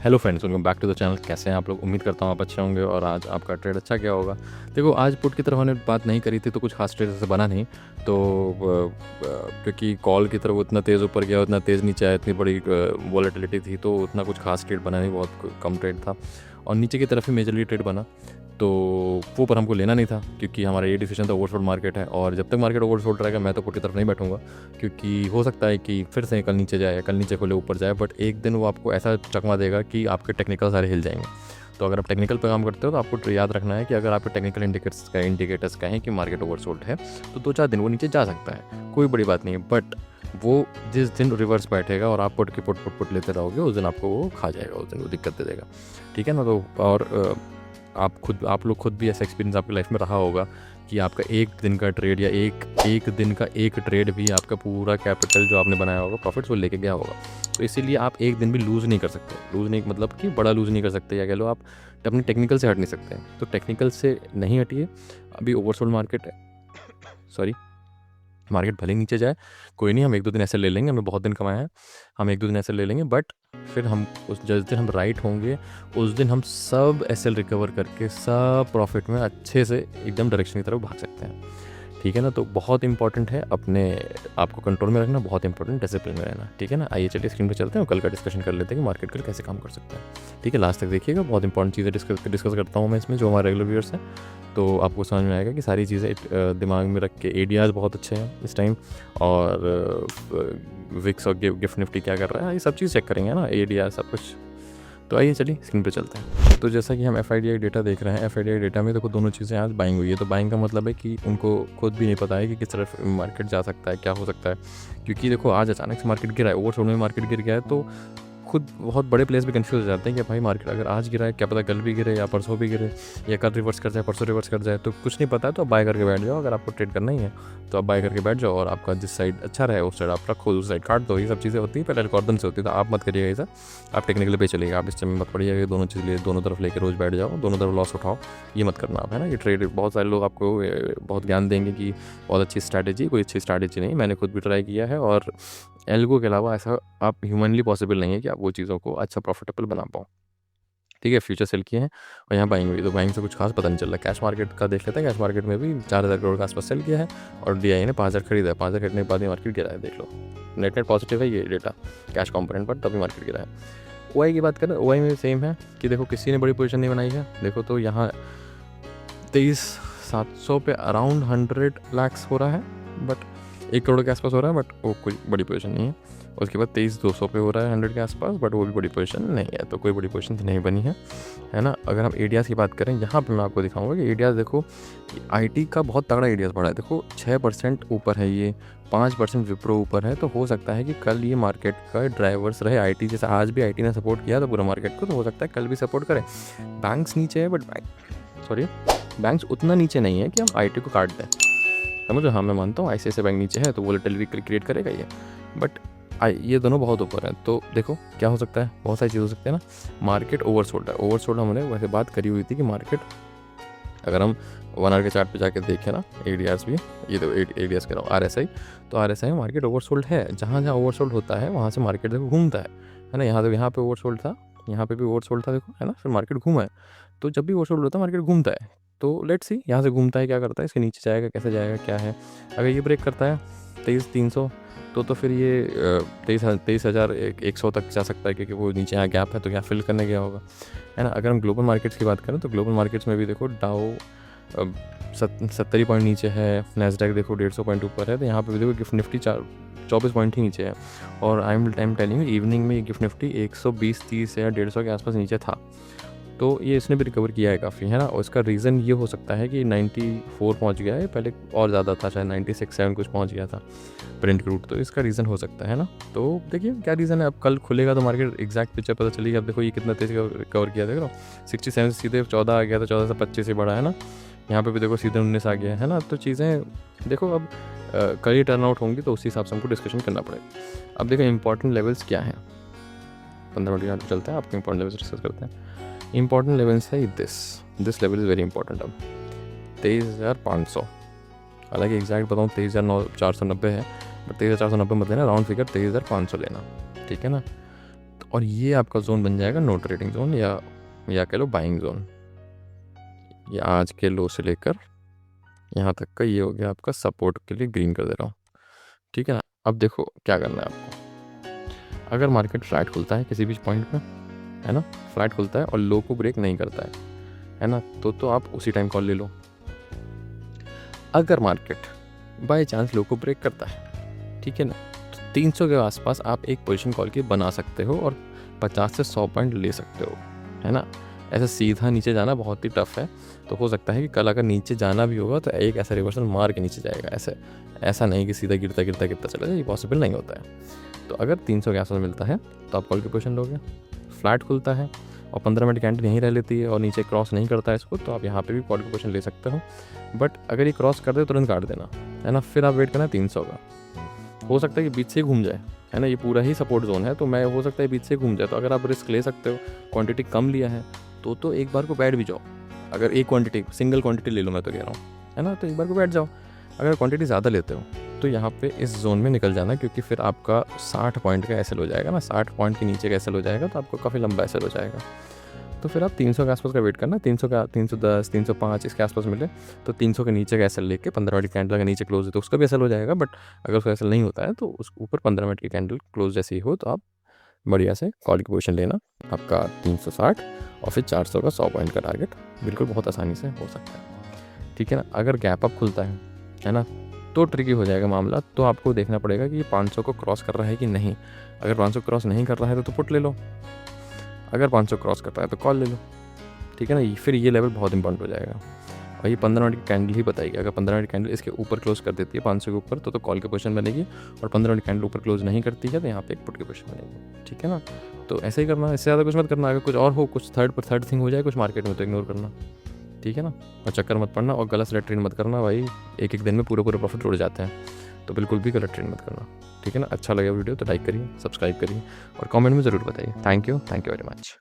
Hello friends, welcome back to the channel. कैसे हैं आप लोग? उम्मीद करता हूँ आप अच्छे होंगे और आज आपका ट्रेड अच्छा गया होगा। देखो, आज पुट की तरफ हमने बात नहीं करी थी तो कुछ खास ट्रेड ऐसे बना नहीं। तो क्योंकि कॉल की तरफ उतना तेज़ ऊपर गया, उतना तेज़ नीचे आया, इतनी बड़ी वॉलेटिलिटी थी, तो उतना कुछ खास ट्रेड बना नहीं, बहुत कम ट्रेड था। और नीचे की तरफ ही मेजरली ट्रेड बना, तो वो पर हमको लेना नहीं था क्योंकि हमारा ये डिसीजन था ओवरसोल्ड मार्केट है और जब तक मार्केट ओवरसोल्ड रहेगा मैं तो पुट की तरफ नहीं बैठूंगा, क्योंकि हो सकता है कि फिर से कल नीचे जाए, कल नीचे खोले ऊपर जाए, बट एक दिन वो आपको ऐसा चकमा देगा कि आपके टेक्निकल सारे हिल जाएंगे। तो अगर आप टेक्निकल पे काम करते हो तो आपको याद रखना है कि अगर आपके टेक्निकल इंडिकेटर्स कहें कि मार्केट ओवरसोल्ड है तो 2-4 दिन वो नीचे जा सकता है, कोई बड़ी बात नहीं है। बट वो जिस दिन रिवर्स बैठेगा और आप पुट की पुट लेते रहोगे, उस दिन आपको वो खा जाएगा, उस दिन वो दिक्कत दे देगा। ठीक है ना? तो और आप लोग खुद भी ऐसा एक्सपीरियंस आपकी लाइफ में रहा होगा कि आपका एक दिन का ट्रेड या एक दिन का एक ट्रेड भी आपका पूरा कैपिटल जो आपने बनाया होगा, प्रॉफिट्स, वो लेके गया होगा। तो इसीलिए आप एक दिन भी लूज़ नहीं कर सकते। लूज़ नहीं मतलब कि बड़ा लूज़ नहीं कर सकते, या कह लो आप अपनी टेक्निकल से हट नहीं सकते। तो टेक्निकल से नहीं हटिए। अभी ओवरसोल्ड मार्केट है, सॉरी, मार्केट भले नीचे जाए, कोई नहीं, हम 1-2 दिन ऐसे ले लेंगे, हमने बहुत दिन कमाया है, हम 1-2 दिन ऐसे ले लेंगे। बट फिर हम जिस दिन हम राइट होंगे उस दिन हम सब एसएल रिकवर करके सब प्रॉफिट में अच्छे से एकदम डायरेक्शन की तरफ भाग सकते हैं। ठीक है ना? तो बहुत इंपॉर्टेंट है अपने आपको कंट्रोल में रखना, बहुत इंपॉर्टेंट डिसिप्लिन में रहना। ठीक है ना? आइए चलिए स्क्रीन पे चलते हैं और कल का डिस्कशन कर लेते हैं कि मार्केट कल कैसे काम कर सकता है। ठीक है, लास्ट तक देखिएगा, बहुत इंपॉर्टेंट चीज़ें डिस्कस करता हूँ मैं इसमें, जो हमारे रेगुलर व्यूअर्स हैं। तो आपको समझ में आएगा कि सारी चीज़ें दिमाग में रख के। एडीआर बहुत अच्छे हैं इस टाइम, और विक्स और गिफ्ट निफ्टी क्या कर रहा है, ये सब चीज़ चेक करेंगे ना, एडीआर सब कुछ। तो आइए चलिए स्क्रीन पे चलते हैं। तो जैसा कि हम एफआईडीआई डेटा देख रहे हैं, एफआईडीआई डेटा में देखो दोनों चीज़ें आज बाइंग हुई है। तो बाइंग का मतलब है कि उनको खुद भी नहीं पता है कि किस तरफ मार्केट जा सकता है, क्या हो सकता है। क्योंकि देखो आज अचानक से मार्केट गिरा है, ओवरसोल्ड में मार्केट गिर गया है, तो खुद बहुत बड़े प्लेयर्स भी कंफ्यूज हो जाते हैं कि भाई मार्केट अगर आज गिरा है, क्या पता कल भी गिरे या परसों भी गिरे या कल रिवर्स कर जाए, परसों रिवर्स कर जाए, तो कुछ नहीं पता है। तो आप बाय करके बैठ जाओ, अगर आपको ट्रेड करना ही है तो आप बाय करके बैठ जाओ, और आपका जिस साइड अच्छा रहे उस साइड आप रखो, उस साइड काट दो। ये सब चीज़ें होती हैं, पहले एल्गोरिथम से होती है, तो आप मत करिएगा ये सब। आप टेक्निकल पे चलिएगा, आप इस समय मत पड़िएगा, दोनों चीज़ लिए दोनों तरफ लेके रोज़ बैठ जाओ, दोनों तरफ लॉस उठाओ, ये मत करना आप, है ना? ये ट्रेड बहुत सारे लोग आपको बहुत ज्ञान देंगे कि बहुत अच्छी स्ट्रैटेजी, कोई अच्छी स्ट्रैटेजी नहीं। मैंने खुद भी ट्राई किया है, और एल्गो के अलावा ऐसा आप ह्यूमनली पॉसिबल नहीं है कि आप वो चीज़ों को अच्छा प्रॉफिटेबल बना पाओ। ठीक है, फ्यूचर सेल किए हैं और यहाँ बाइंग हुई, तो बाइंग से कुछ खास पता नहीं चल रहा। कैश मार्केट का देख लेते हैं। कैश मार्केट में भी 4,000 करोड़ के आसपास सेल किया है और डीआई ने 5,000 खरीदा है। 5,000 खरीदने के बाद ही मार्केट गिरा है, देख लो। नेट पॉजिटिव है ये डेटा कैश कॉम्पोनेंट पर, तभी मार्केट गिरा है। ओआई की बात करें, ओआई में सेम है कि देखो किसी ने बड़ी पोजीशन नहीं बनाई है। देखो तो यहाँ 23,700 पे अराउंड 100 लाख हो रहा है, बट 1 करोड़ के आसपास हो रहा है, बट वो कोई बड़ी पोजीशन नहीं है। उसके बाद 23,200 पे हो रहा है 100 के आसपास, बट वो भी बड़ी पोजीशन नहीं है, तो कोई बड़ी पोजीशन नहीं बनी है ना? अगर हम एडियाज़ की बात करें, यहाँ पे मैं आपको दिखाऊंगा कि एडियाज़ देखो, आईटी का बहुत तगड़ा एडियाज़ बढ़ा है। देखो 6% ऊपर है, ये 5% विप्रो ऊपर है, तो हो सकता है कि कल ये मार्केट का ड्राइवर्स रहे आईटी। जैसे आज भी आईटी ने सपोर्ट किया था पूरा मार्केट को, तो हो सकता है कल भी सपोर्ट करे। बैंक्स नीचे है, बट बैंक्स उतना नीचे नहीं है कि हम आईटी को काट दें, समझो? हाँ, मैं मानता हूँ आईसीआईसीआई बैंक नीचे है तो वोलेटिलिटी क्रिएट करेगा ये, बट ये दोनों बहुत ऊपर हैं। तो देखो क्या हो सकता है, बहुत सारी चीज़ हो सकती है ना। मार्केट ओवरसोल्ड है, ओवरसोल्ड हमने वैसे बात करी हुई थी कि मार्केट, अगर हम 1 आवर के चार्ट पे जाके देखें ना, एडीआर्स भी, ये तो एडीआर्स कह रहा हूँ, आरएसआई, तो आरएसआई में मार्केट ओवरसोल्ड है। जहाँ जहाँ ओवरसोल्ड होता है वहाँ से मार्केट देखो घूमता है ना? यहाँ तो यहाँ पे ओवरसोल्ड था, यहाँ पे भी ओवरसोल्ड था, देखो, है ना? फिर मार्केट घूमा है। तो जब भी ओवरसोल्ड होता है मार्केट घूमता है। तो लेट्स सी यहाँ से घूमता है, क्या करता है, इसके नीचे जाएगा, कैसे जाएगा, क्या है। अगर ये ब्रेक करता है 23,300, तो फिर ये 23,100 तक जा सकता है, क्योंकि वो नीचे यहाँ गैप है, तो यहाँ फिल करने गया होगा, है ना? अगर हम ग्लोबल मार्केट्स की बात करें तो ग्लोबल मार्केट्स में भी देखो डाउ 70 पॉइंट नीचे है, नैस्डैक देखो 150 पॉइंट ऊपर है, तो यहाँ पे भी देखो गिफ्ट निफ्टी 24 पॉइंट ही नीचे है। और I am telling you, evening में गिफ्ट निफ्टी 120-30 या 150 के आसपास नीचे था, तो ये इसने भी रिकवर किया है काफ़ी, है ना? और इसका रीज़न ये हो सकता है कि 94 पहुंच गया है, पहले और ज़्यादा था, शायद 96-7 कुछ पहुंच गया था प्रिंट रूट, तो इसका रीज़न हो सकता है ना। तो देखिए क्या रीज़न है, अब कल खुलेगा तो मार्केट एग्जैक्ट पिक्चर पता चलेगी। अब देखो ये कितना तेज़ी कवर किया, देख लो 67 से सीधे 14 आ गया, तो 14 से 25 से बढ़ा, है ना? यहाँ पे भी देखो सीधे 19 आ गया है ना? तो चीज़ें देखो, अब कल ही टर्न आउट होंगी, तो उसी हिसाब से हमको डिस्कशन करना पड़ेगा। अब देखो इंपॉर्टेंट लेवल्स क्या हैं, 15 मिनट यहाँ पे चलते हैं, आपको इंपॉर्टेंट लेवल्स डिस्कस करते हैं। इंपॉर्टेंट लेवल्स है this level is very important. अब 23,500, हालांकि एग्जैक्ट बताऊँ 23,490 है, बट 23,490 मत लेना, राउंड फिगर 23,500 लेना, ठीक है ना? तो और ये आपका जोन बन जाएगा नो ट्रेडिंग जोन या कह लो बाइंग जोन। ये आज के लो से लेकर यहाँ तक का ये हो गया आपका सपोर्ट के लिए ग्रीन कर दे रहा हूँ, ठीक है ना। अब देखो क्या करना है आपको। अगर मार्केट फ्लैट खुलता है किसी भी पॉइंट पे, है ना, फ्लैट खुलता है और लो को ब्रेक नहीं करता है ना, तो आप उसी टाइम कॉल ले लो। अगर मार्केट बाय चांस लो को ब्रेक करता है, ठीक है ना, तो 300 के आसपास आप एक पोजीशन कॉल की बना सकते हो और 50 से 100 पॉइंट ले सकते हो, है ना। ऐसा सीधा नीचे जाना बहुत ही टफ है, तो हो सकता है कि कल अगर नीचे जाना भी होगा तो एक ऐसा रिवर्सल मार के नीचे जाएगा। ऐसा नहीं कि सीधा गिरता गिरता गिरता चला जाए, ये पॉसिबल नहीं होता है। तो अगर 300 के आसपास मिलता है तो आप कॉल की पोजीशन लोगे। फ्लैट खुलता है और 15 मिनट कैंडल यहीं रह लेती है और नीचे क्रॉस नहीं करता है इसको, तो आप यहाँ पे भी कॉल की पोजीशन ले सकते हो। बट अगर ये क्रॉस कर दे तुरंत काट देना, है ना। फिर आप वेट करना 300 का, हो सकता है कि बीच से ही घूम जाए, है ना। ये पूरा ही सपोर्ट जोन है, तो मैं हो सकता है बीच से घूम जाए। तो अगर आप रिस्क ले सकते हो, क्वांटिटी कम लिया है तो एक बार को बैठ भी जाओ। अगर एक क्वांटिटी सिंगल क्वांटिटी ले लो, मैं तो कह रहा हूँ, है ना, तो एक बार को बैठ जाओ। अगर क्वांटिटी ज़्यादा लेते हो तो यहाँ पे इस जोन में निकल जाना, क्योंकि फिर आपका 60 पॉइंट का एसएल हो जाएगा ना, 60 पॉइंट के नीचे का एसएल हो जाएगा, तो आपको काफ़ी लंबा एसएल हो जाएगा। तो फिर आप 300 के आसपास का वेट करना, 300 का 310 305 इसके आसपास मिले तो 300 के नीचे का एसएल लेके 15 मिनट की कैंडल का नीचे क्लोज है तो उसका भी एसएल हो जाएगा। बट अगर उसका एसएल नहीं होता है तो उस ऊपर 15 मिनट की कैंडल क्लोज जैसी हो तो आप बढ़िया से कॉल की पोजीशन लेना, आपका 360 और फिर 400 का 100 पॉइंट का टारगेट बिल्कुल बहुत आसानी से हो सकता है, ठीक है ना। अगर गैप अप खुलता है ना, तो ट्रिकी हो जाएगा मामला। तो आपको देखना पड़ेगा कि ये 500 को क्रॉस कर रहा है कि नहीं। अगर 500 क्रॉस नहीं कर रहा है तो पुट ले लो, अगर 500 क्रॉस करता है तो कॉल ले लो, ठीक है ना। फिर ये लेवल बहुत इंपॉर्टेंट हो जाएगा और ये 15 मिनट की कैंडल ही बताएगी। अगर 15 मिनट कैंडल इसके ऊपर क्लोज कर देती है 500 के ऊपर तो कॉल की पोजीशन बनेगी, और 15 मिनट कैंडल ऊपर क्लोज नहीं करती है तो यहाँ पे एक पुट की पोजीशन बनेगी, ठीक है ना। तो ऐसे ही करना, इससे ज़्यादा कुछ मत करना। अगर कुछ और हो, कुछ थर्ड थिंग हो जाए कुछ मार्केट में, तो इग्नोर करना, ठीक है ना। और चक्कर मत पड़ना और गलत ट्रेड मत करना भाई। एक दिन में पूरे प्रॉफिट उड़ जाते हैं, तो बिल्कुल भी गलत ट्रेड मत करना, ठीक है ना। अच्छा लगा वीडियो तो लाइक करिए, सब्सक्राइब करिए और कमेंट में ज़रूर बताइए। Thank you very much.